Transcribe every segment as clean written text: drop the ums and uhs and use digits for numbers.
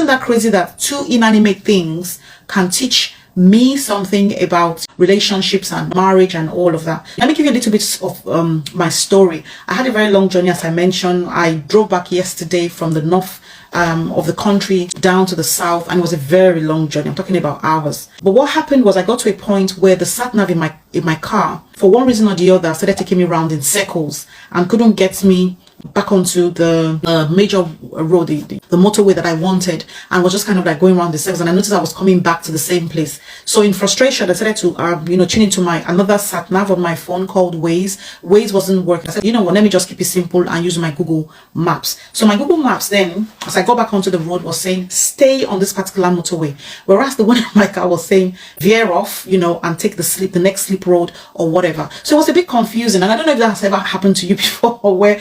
isn't that crazy that two inanimate things can teach me something about relationships and marriage and all of that? Let me give you a little bit of my story. I had a very long journey, as I mentioned. I drove back yesterday from the north of the country down to the south, and it was a very long journey. I'm talking about hours. But what happened was I got to a point where the sat nav in my car, for one reason or the other, started taking me around in circles and couldn't get me back onto the major road, the motorway that I wanted, and was just kind of like going around the circles. And I noticed I was coming back to the same place. So in frustration, I decided to tune into another sat nav on my phone called Waze. Waze wasn't working. I said, you know what, let me just keep it simple and use my Google Maps. So my Google Maps then, as I got back onto the road, was saying stay on this particular motorway, whereas the one in my car was saying veer off, and take the next slip road or whatever. So it was a bit confusing, and I don't know if that's ever happened to you before, where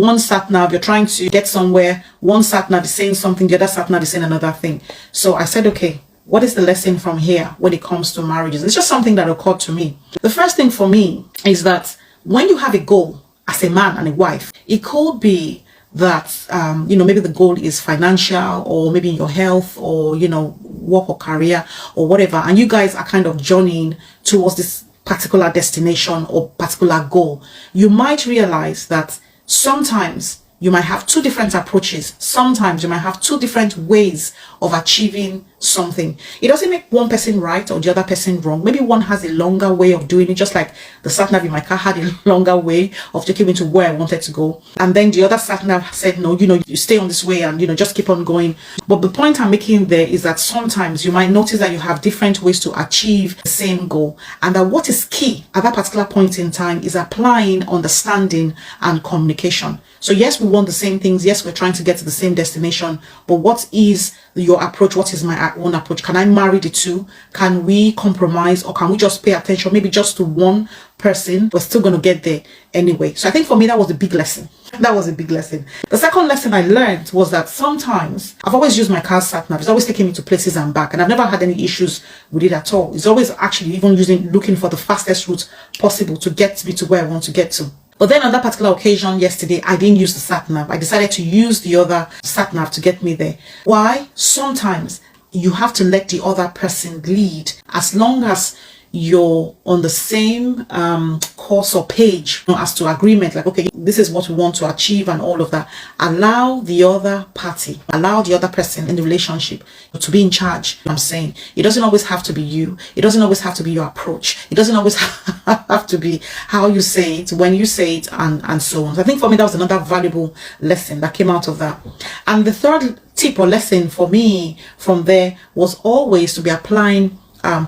one sat nav, you're trying to get somewhere, one sat nav is saying something, the other sat nav is saying another thing. So I said, okay, what is the lesson from here when it comes to marriages? It's just something that occurred to me. The first thing for me is that when you have a goal as a man and a wife, it could be that maybe the goal is financial, or maybe in your health, or work or career or whatever, and you guys are kind of journeying towards this particular destination or particular goal. You might realize that sometimes you might have two different approaches. Sometimes you might have two different ways of achieving something. It doesn't make one person right or the other person wrong. Maybe one has a longer way of doing it, just like the sat nav in my car had a longer way of taking me to where I wanted to go. And then the other sat nav said, no, you stay on this way and, just keep on going. But the point I'm making there is that sometimes you might notice that you have different ways to achieve the same goal. And that what is key at that particular point in time is applying understanding and communication. So yes, we want the same things. Yes, we're trying to get to the same destination. But what is your approach? What is my own approach? Can I marry the two? Can we compromise, or can we just pay attention maybe just to one person? We're still going to get there anyway. So I think for me, that was a big lesson. That was a big lesson. The second lesson I learned was that sometimes I've always used my car sat nav. It's always taking me to places and back, and I've never had any issues with it at all. It's always actually even looking for the fastest route possible to get me to where I want to get to. But then on that particular occasion yesterday, I didn't use the sat nav. I decided to use the other sat nav to get me there. Why? Sometimes you have to let the other person lead, as long as you're on the same course or page as to agreement, like, okay, this is what we want to achieve and all of that. Allow the other party, allow the other person in the relationship to be in charge. I'm saying it doesn't always have to be you. It doesn't always have to be your approach. It doesn't always have to be how you say it, when you say it, and so on. So I think for me, that was another valuable lesson that came out of that. And the third tip or lesson for me from there was always to be applying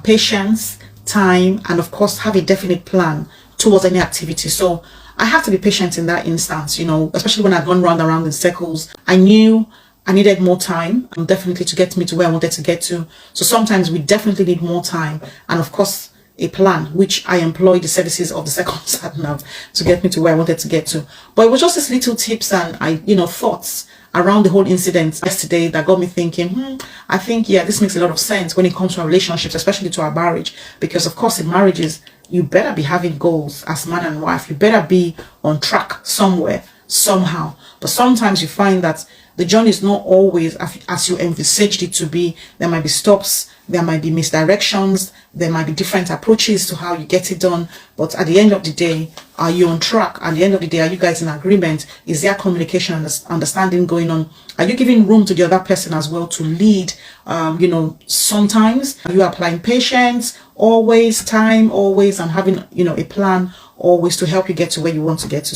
patience, time, and of course have a definite plan towards any activity. So I have to be patient in that instance, especially when I've gone round and round in circles. I knew I needed more time, definitely, to get me to where I wanted to get to. So sometimes we definitely need more time, and of course a plan, which I employed the services of the second sat nav to get me to where I wanted to get to. But it was just these little tips and thoughts around the whole incident yesterday that got me thinking, I think, yeah, this makes a lot of sense when it comes to our relationships, especially to our marriage. Because of course in marriages, you better be having goals as man and wife. You better be on track somewhere, somehow. But sometimes you find that the journey is not always as you envisaged it to be. There might be stops, there might be misdirections, there might be different approaches to how you get it done. But at the end of the day, are you on track? At the end of the day, are you guys in agreement? Is there communication and understanding going on? Are you giving room to the other person as well to lead? Sometimes are you applying patience, always, time, always, and having, a plan always to help you get to where you want to get to?